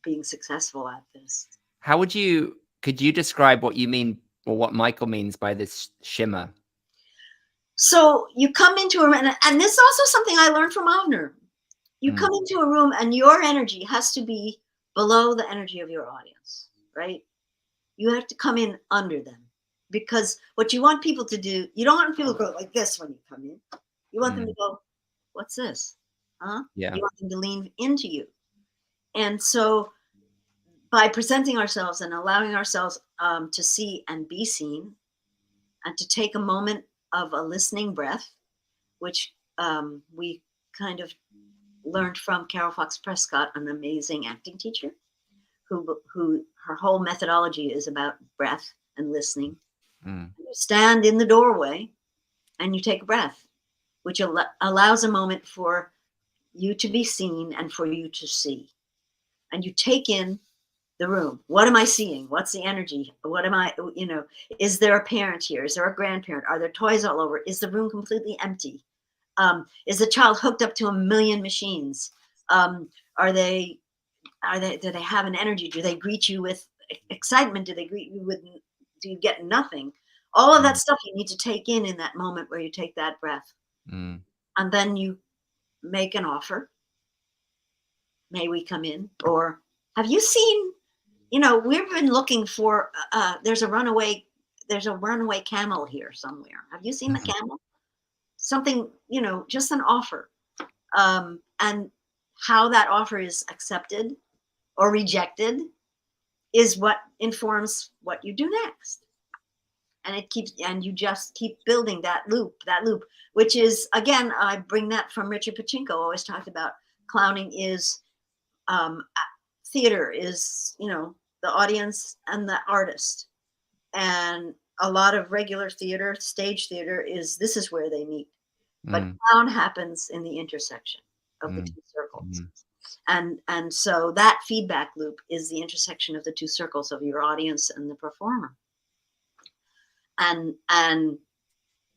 being successful at this.
Could you describe what you mean, or what Michael means by this shimmer?
So you come into a room, and this is also something I learned from Avner. You come into a room and your energy has to be below the energy of your audience, right? You have to come in under them, because what you want people to do, you don't want people to go like this when you come in. You want them to go, what's this? Huh? Yeah. You want them to lean into you. And so by presenting ourselves and allowing ourselves to see and be seen, and to take a moment of a listening breath, which we kind of learned from Carol Fox Prescott, an amazing acting teacher, who her whole methodology is about breath and listening. You stand in the doorway and you take a breath, which allows a moment for you to be seen and for you to see. And you take in the room. What am I seeing? What's the energy? What am I, is there a parent here? Is there a grandparent? Are there toys all over? Is the room completely empty? Is the child hooked up to a million machines? Do they have an energy? Do they greet you with excitement? Do they greet you with, do you get nothing? All of that stuff you need to take in that moment where you take that breath. And then you make an offer. May we come in? Or have you seen you know, we've been looking for, there's a runaway camel here somewhere. Have you seen the camel? Something, you know, just an offer. And how that offer is accepted or rejected is what informs what you do next. And you just keep building that loop, which is, again, I bring that from Richard Pochinko, always talked about clowning is, theater is, you know, the audience and the artist. And a lot of regular theater, stage theater, this is where they meet. But clown happens in the intersection of the two circles. And so that feedback loop is the intersection of the two circles of your audience and the performer. And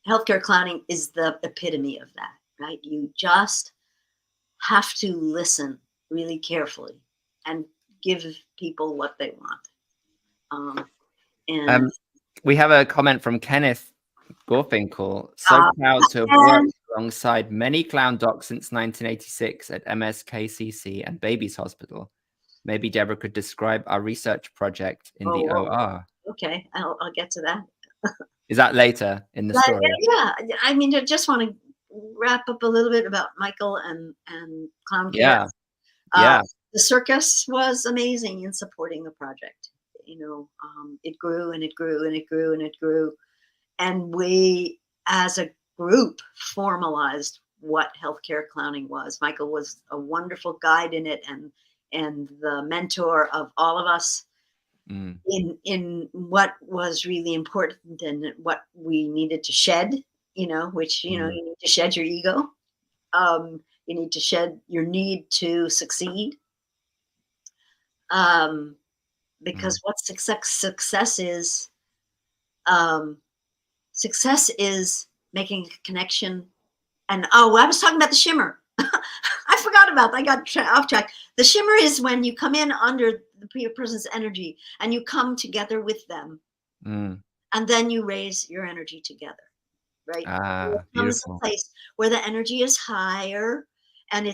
healthcare clowning is the epitome of that, right? You just have to listen really carefully and give people what they want.
We have a comment from Kenneth Gorfinkel. So proud to have worked alongside many clown docs since 1986 at MSKCC and Babies Hospital. Maybe Deborah could describe our research project in the OR.
Okay, I'll get to that.
Is that later in the story?
Yeah, I mean, I just want to wrap up a little bit about Michael and clown care.
Yeah.
The circus was amazing in supporting the project. You know, it grew and it grew and it grew and it grew. And we, as a group, formalized what healthcare clowning was. Michael was a wonderful guide in it and the mentor of all of us in what was really important and what we needed to shed, you know, which, you know, you need to shed your ego. You need to shed your need to succeed. Because what success is, success is making a connection. And I was talking about the shimmer. I forgot about that. I got off track. The shimmer is when you come in under the person's energy and you come together with them, and then you raise your energy together, right? It comes to a place where the energy is higher, and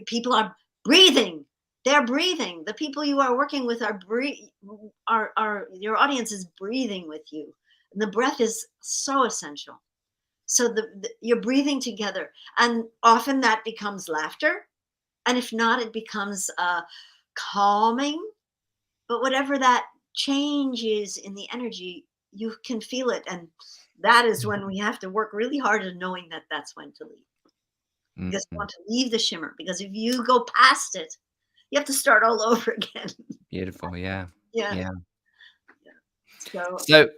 people are breathing. They're breathing. The people you are working with are your audience is breathing with you. And the breath is so essential. So you're breathing together, and often that becomes laughter. And if not, it becomes calming. But whatever that change is in the energy, you can feel it. And that is when we have to work really hard at knowing that that's when to leave. Because you want to leave the shimmer, because if you go past it, you have to start all over again.
Beautiful. Yeah. So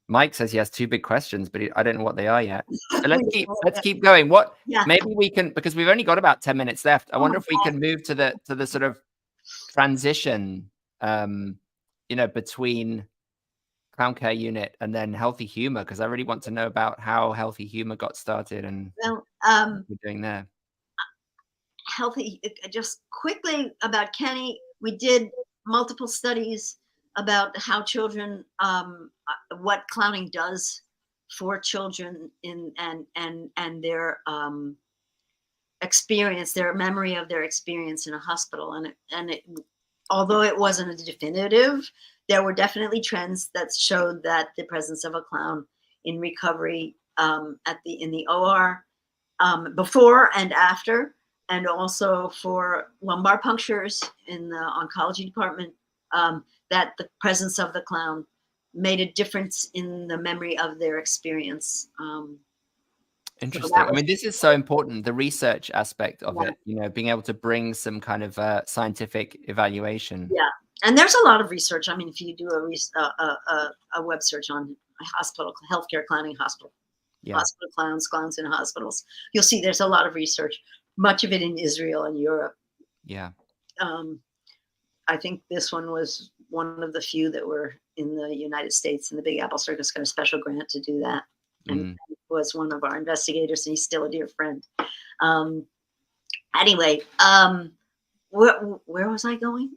Mike says he has two big questions, but I don't know what they are yet. So let's keep going. Maybe we can, because we've only got about 10 minutes left. I wonder if we can move to the sort of transition, you know, between Clown Care Unit and then Healthy Humor, because I really want to know about how Healthy Humor got started and what we're doing there.
Just quickly about Kenny, we did multiple studies about how children, what clowning does for children and their experience, their memory of their experience in a hospital. And although it wasn't a definitive, there were definitely trends that showed that the presence of a clown in recovery in the OR before and after, and also for lumbar punctures in the oncology department, that the presence of the clown made a difference in the memory of their experience.
Interesting. I mean, this is so important, the research aspect of it, you know, being able to bring some kind of scientific evaluation.
Yeah. And there's a lot of research. I mean, if you do a web search on healthcare clowning hospital clowns in hospitals, you'll see there's a lot of research, much of it in Israel and Europe.
Yeah.
I think this one was one of the few that were in the United States, and the Big Apple Circus got a special grant to do that. And he was one of our investigators, and he's still a dear friend. Anyway, where was I going?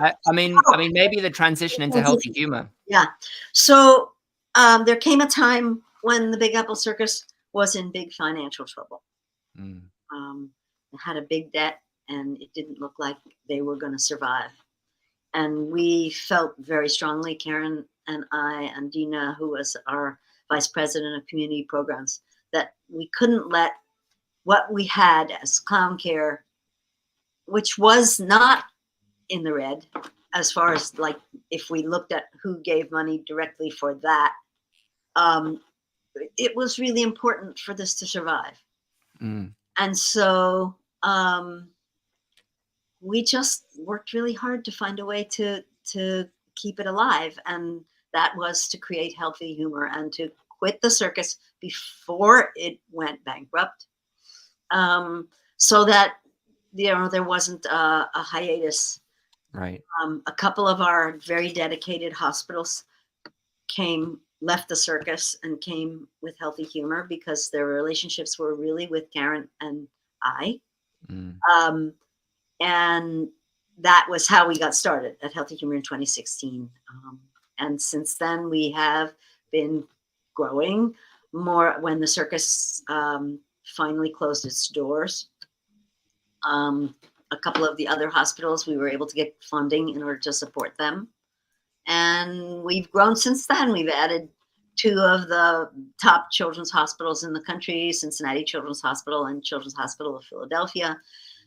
I mean, maybe the transition into Healthy Humor.
Yeah. So there came a time when the Big Apple Circus was in big financial trouble. It had a big debt, and it didn't look like they were going to survive. And we felt very strongly, Karen and I and Dina, who was our vice president of community programs, that we couldn't let what we had as clown care, which was not in the red as far as like if we looked at who gave money directly for that, it was really important for this to survive. And so we just worked really hard to find a way to keep it alive, and that was to create Healthy Humor and to quit the circus before it went bankrupt, so that there wasn't a hiatus.
Right.
A couple of our very dedicated hospitals left the circus and came with Healthy Humor because their relationships were really with Karen and I. And that was how we got started at Healthy Humor in 2016. And since then, we have been growing more. When the circus finally closed its doors, a couple of the other hospitals, we were able to get funding in order to support them. And we've grown since then. We've added 2 of the top children's hospitals in the country, Cincinnati Children's Hospital and Children's Hospital of Philadelphia,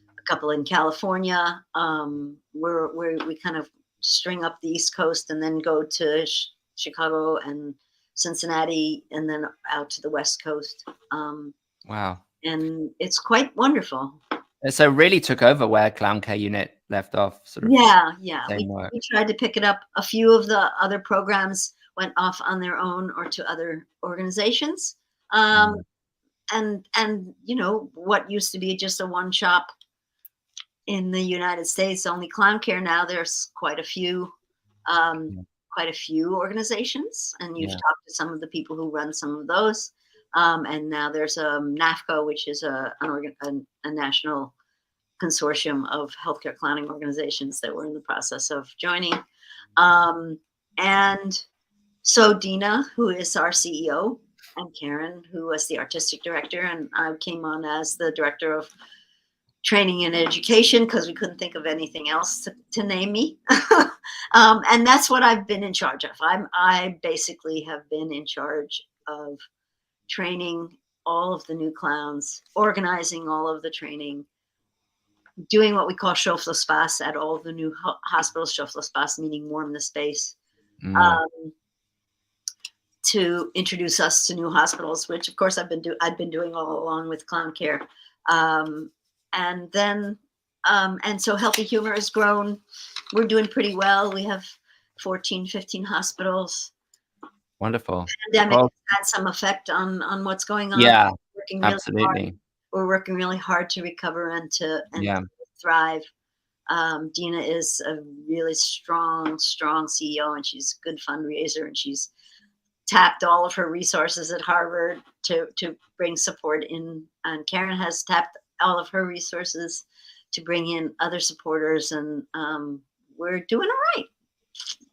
a couple in California. We kind of string up the East Coast and then go to Chicago and Cincinnati and then out to the West Coast.
Wow.
And it's quite wonderful.
So really took over where Clown Care Unit left off. Sort of.
Yeah. We tried to pick it up. A few of the other programs went off on their own or to other organizations. And what used to be just a one shop in the United States, only Clown Care, now there's quite a few organizations, and you've talked to some of the people who run some of those. And now there's NAFCO, which is a national consortium of healthcare clowning organizations that we're in the process of joining. And so Dina, who is our CEO, and Karen, who was the artistic director, and I came on as the director of training and education because we couldn't think of anything else to name me. And that's what I've been in charge of. I basically have been in charge of training all of the new clowns, organizing all of the training, doing what we call Chauffe-le-Space at all of the new hospitals. Chauffe-le-Space meaning warm the space, to introduce us to new hospitals, which of course I've been doing all along with Clown Care. And then, and so Healthy Humor has grown. We're doing pretty well. We have 14, 15 hospitals.
Wonderful.
The pandemic had some effect on what's going on.
Yeah,
working really
absolutely.
Hard. We're working really hard to recover and to thrive. Dina is a really strong CEO, and she's a good fundraiser, and she's tapped all of her resources at Harvard to bring support in. And Karen has tapped all of her resources to bring in other supporters, and we're doing all right.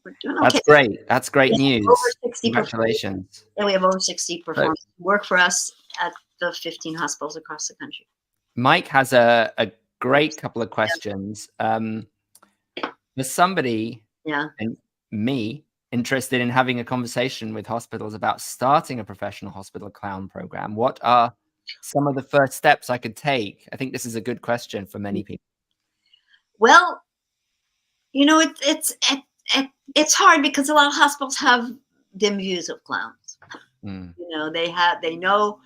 We're doing okay.
That's great. That's great news.
Over 60
Congratulations.
And we have over 60 performers who work for us at the 15 hospitals across the country.
Mike has a great couple of questions. There's somebody and me interested in having a conversation with hospitals about starting a professional hospital clown program. What are some of the first steps I could take? I think this is a good question for many people. Well,
it's hard because a lot of hospitals have dim views of clowns. They know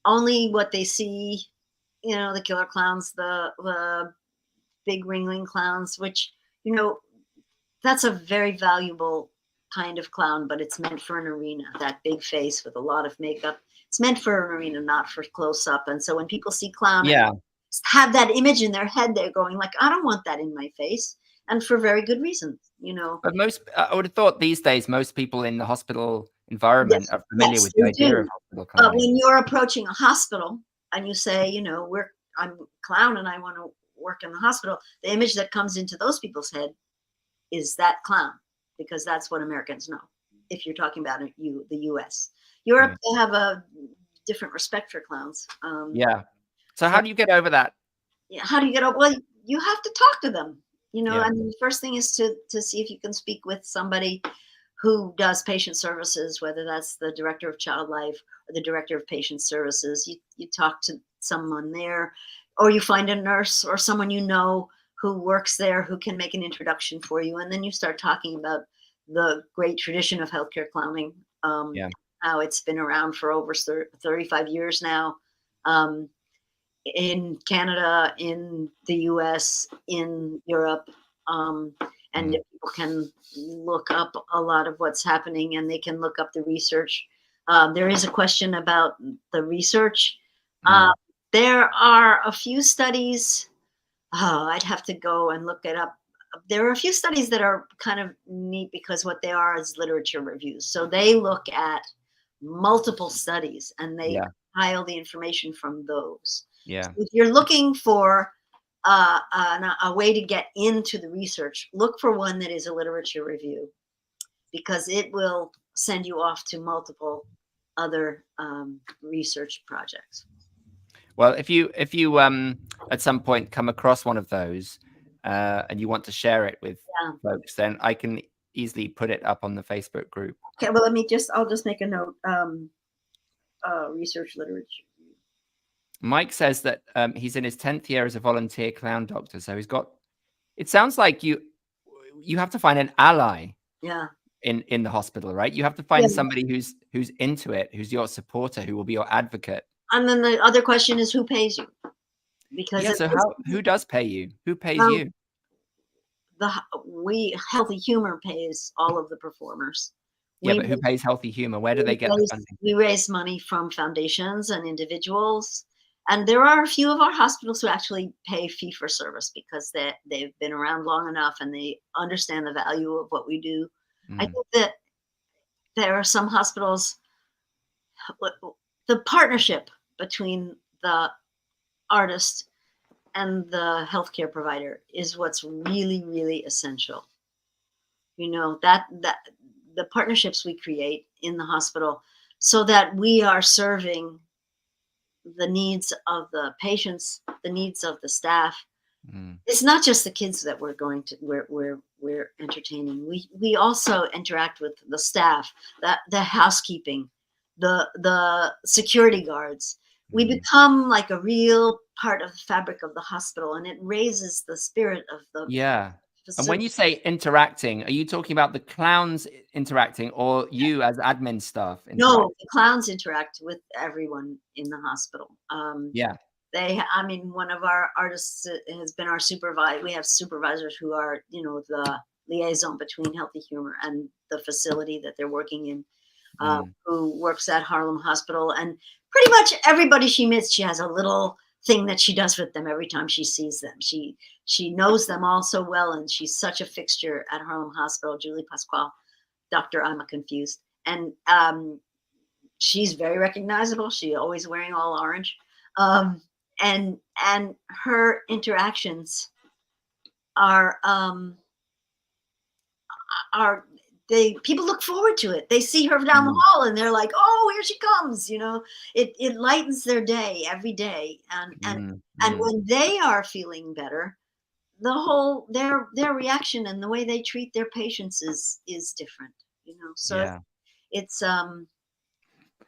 only what they see, the killer clowns, the big ringling clowns, which, that's a very valuable kind of clown, but it's meant for an arena, that big face with a lot of makeup. It's meant for an arena, not for close up. And so when people see clown, have that image in their head, they're going like, I don't want that in my face. And for very good reasons, But
I would have thought these days, most people in the hospital environment are familiar with the idea of hospital clowning.
But when you're approaching a hospital and you say, I'm a clown and I want to work in the hospital, the image that comes into those people's head is that clown, because that's what Americans know. If you're talking about the U.S., Europe, they have a different respect for clowns.
So how do you get over that?
Yeah, how do you get over? Well, you have to talk to them. You know,
Yeah.
I mean, the first thing is to see if you can speak with somebody who does patient services, whether that's the director of child life or the director of patient services. You talk to someone there, or you find a nurse or someone you know who works there who can make an introduction for you. And then you start talking about the great tradition of healthcare clowning,
Yeah.
how it's been around for over 35 years now. In Canada, in the US, in Europe, and people can look up a lot of what's happening, and they can look up the research. There is a question about the research. There are a few studies. I'd have to go and look it up. There are a few studies that are kind of neat because what they are is literature reviews. So they look at multiple studies and they compile the information from those.
Yeah.
So if you're looking for a way to get into the research, look for one that is a literature review, because it will send you off to multiple other research projects.
Well, if you at some point come across one of those and you want to share it with folks, then I can easily put it up on the Facebook group.
Okay, well, I'll just make a note. Research literature.
Mike says that he's in his 10th year as a volunteer clown doctor. So he's got, it sounds like you have to find an ally in the hospital, right? You have to find somebody who's into it, who's your supporter, who will be your advocate.
And then the other question is, who pays you? Because
who does pay you? Who pays you?
Healthy Humor pays all of the performers.
But who pays Healthy Humor? Where do they get the funding?
We raise money from foundations and individuals. And there are a few of our hospitals who actually pay fee for service because they've been around long enough and they understand the value of what we do. I think that there are some hospitals, the partnership between the artist and the healthcare provider is what's really, really essential. You know, that the partnerships we create in the hospital so that we are serving the needs of the patients, the needs of the staff. It's not just the kids that we're entertaining. We also interact with the staff, the housekeeping, the security guards. We become like a real part of the fabric of the hospital, and it raises the spirit of the
And when you say interacting, are you talking about the clowns interacting or you as admin staff?
No, the clowns interact with everyone in the hospital. One of our artists has been our supervisor. We have supervisors who are, the liaison between Healthy Humor and the facility that they're working in, who works at Harlem Hospital. And pretty much everybody she meets, she has a little thing that she does with them every time she sees them. She knows them all so well, and she's such a fixture at Harlem Hospital. Julie Pasquale, Dr. I'm confused. And she's very recognizable. She's always wearing all orange. And her interactions are people look forward to it. They see her down the hall and they're like, oh, here she comes. It lightens their day every day. And when they are feeling better, their reaction and the way they treat their patients is different, So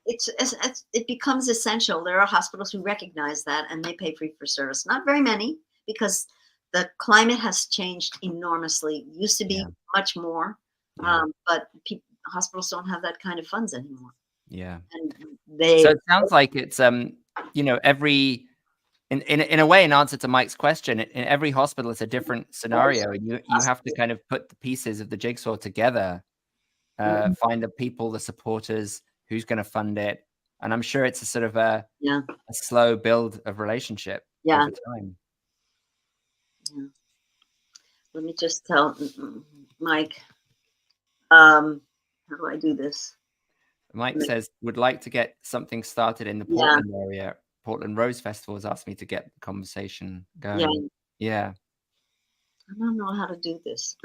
it becomes essential. There are hospitals who recognize that and they pay free for service. Not very many, because the climate has changed enormously. It used to be much more, but hospitals don't have that kind of funds anymore. And
so it sounds like it's every in a way, in answer to Mike's question, in every hospital it's a different scenario, and you have to kind of put the pieces of the jigsaw together, find the people, the supporters, who's going to fund it, and I'm sure it's a sort of a slow build of relationship over time.
Let me just tell Mike, how do I do this?
Mike says, would like to get something started in the Portland area. Portland Rose Festival has asked me to get the conversation going. I
don't know how to do this.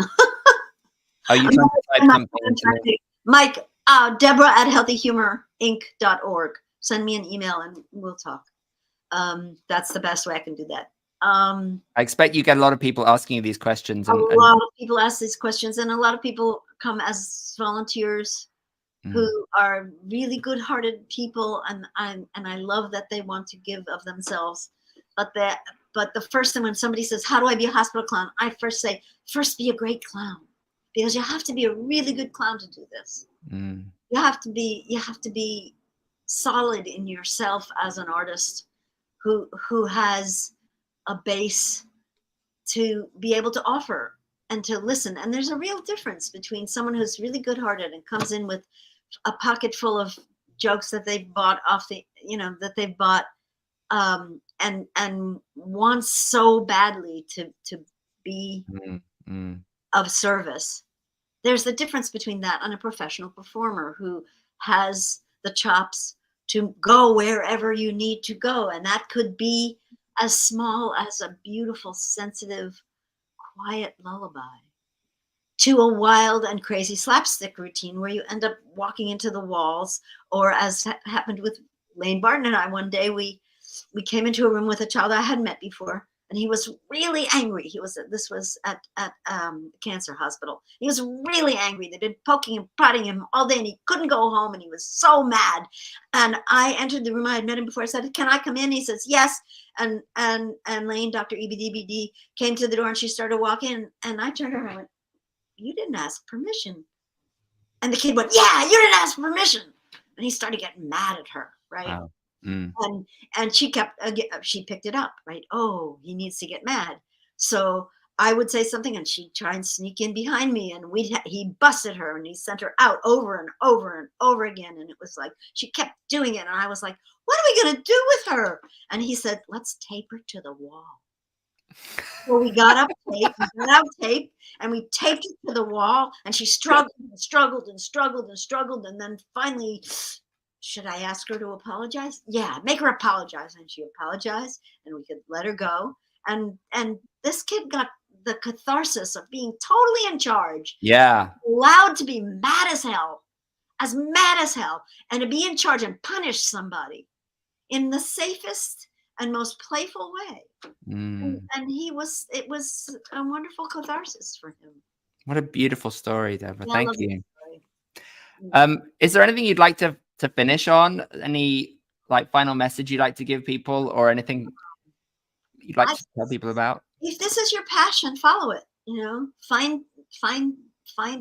Are you trying to type something?
Mike, Deborah@healthyhumorinc.org. Send me an email and we'll talk. That's the best way I can do that. I
expect you get a lot of people asking you these questions.
A lot of people ask these questions, and a lot of people come as volunteers who are really good-hearted people, and I love that they want to give of themselves. But the first thing when somebody says, "How do I be a hospital clown?" I first say, "First, be a great clown," because you have to be a really good clown to do this. You have to be solid in yourself as an artist who has a base to be able to offer and to listen. And there's a real difference between someone who's really good-hearted and comes in with a pocket full of jokes that they've bought off the, that they've bought, and wants so badly to be of service. There's the difference between that and a professional performer who has the chops to go wherever you need to go. And that could be as small as a beautiful, sensitive, quiet lullaby to a wild and crazy slapstick routine where you end up walking into the walls, or as happened with Lane Barton and I one day, we came into a room with a child I hadn't met before, and he was really angry. This was at cancer hospital. He was really angry. They'd been poking and prodding him all day, and he couldn't go home, and he was so mad. And I entered the room. I had met him before. I said, "Can I come in?" He says, "Yes." And Lane, Dr. EBDBD, came to the door, and she started walking, and I turned to her and I went, "You didn't ask permission." And the kid went, "Yeah, you didn't ask permission." And he started getting mad at her, right?
Wow.
And she picked it up, right? Oh, he needs to get mad. So I would say something, and she'd try and sneak in behind me, and he busted her, and he sent her out over and over and over again. And it was like she kept doing it, and I was like, "What are we gonna do with her?" And he said, "Let's tape her to the wall." So we got tape, and we taped it to the wall, and she struggled and struggled and struggled and struggled, and then finally, should I ask her to apologize? Yeah, make her apologize. And she apologized, and we could let her go. And this kid got the catharsis of being totally in charge.
Yeah.
Allowed to be mad as hell, and to be in charge and punish somebody in the safest and most playful way. And it was a wonderful catharsis for him.
What a beautiful story, Deborah.
Yeah,
Thank you. Is there anything you'd like to finish on? Any final message you'd like to give people, or anything you'd like to tell people about?
If this is your passion, follow it. Find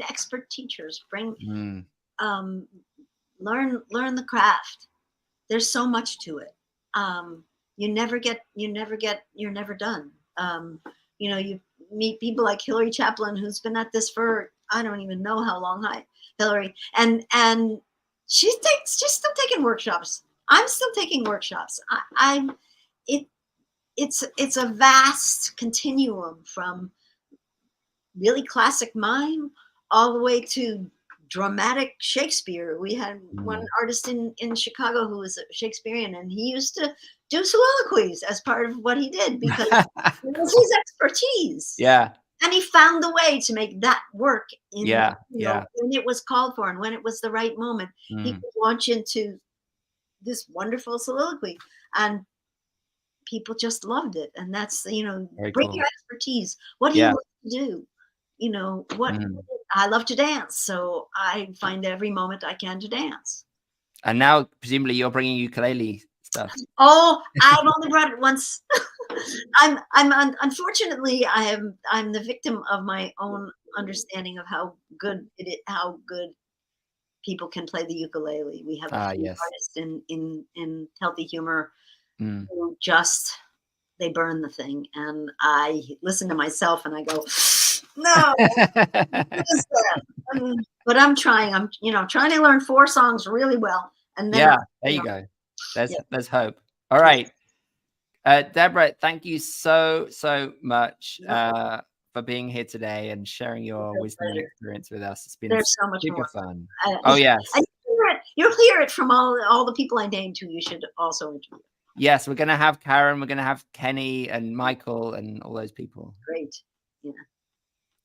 expert teachers. Learn the craft. There's so much to it. You're never done. You meet people like Hillary Chaplin, who's been at this for I don't even know how long. Hi, Hillary, and she's still taking workshops. I'm still taking workshops. It's a vast continuum from really classic mime all the way to dramatic Shakespeare. We had one artist in Chicago who was a Shakespearean, and he used to do soliloquies as part of what he did because it was his expertise.
Yeah.
And he found the way to make that work when it was called for and when it was the right moment. He could launch into this wonderful soliloquy, and people just loved it. And that's, bring your expertise. What do you love to do? I love to dance, so I find every moment I can to dance.
And now, presumably, you're bringing ukulele stuff.
Oh, I've only brought it once. Unfortunately, I'm the victim of my own understanding of how good people can play the ukulele. We have a few artists in Healthy Humor who they burn the thing, and I listen to myself and I go, no. But I'm trying. I'm trying to learn 4 songs really well, and then
there you go. There's hope. All right, Deborah, thank you so much for being here today and sharing your wisdom and experience with us. It's been
so much
super
more
fun.
Yes, you'll hear it from all the people I named who you should also interview.
Yes, we're going to have Karen, we're going to have Kenny and Michael and all those people.
Great. Yeah.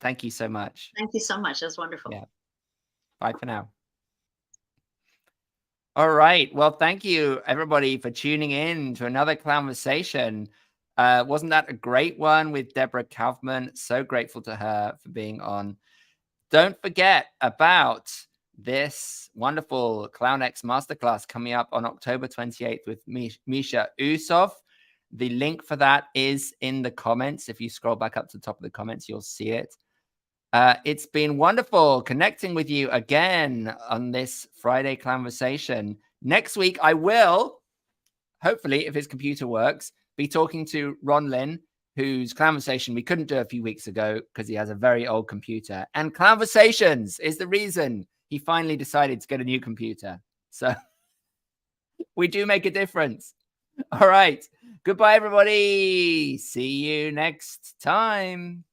Thank you so much.
Thank you so much. That's wonderful.
Yeah. Bye for now. All right. Well, thank you, everybody, for tuning in to another Clownversation. Wasn't that a great one with DEBORAH Kaufmmann? So grateful to her for being on. Don't forget about this wonderful ClownX Masterclass coming up on October 28th with Misha Usov. The link for that is in the comments. If you scroll back up to the top of the comments, you'll see it. It's been wonderful connecting with you again on this Friday Clownversation. Next week, I will, hopefully, if his computer works, be talking to Ron Lin, whose Clownversation we couldn't do a few weeks ago because he has a very old computer. And Clownversations is the reason he finally decided to get a new computer. So we do make a difference. All right. Goodbye, everybody. See you next time.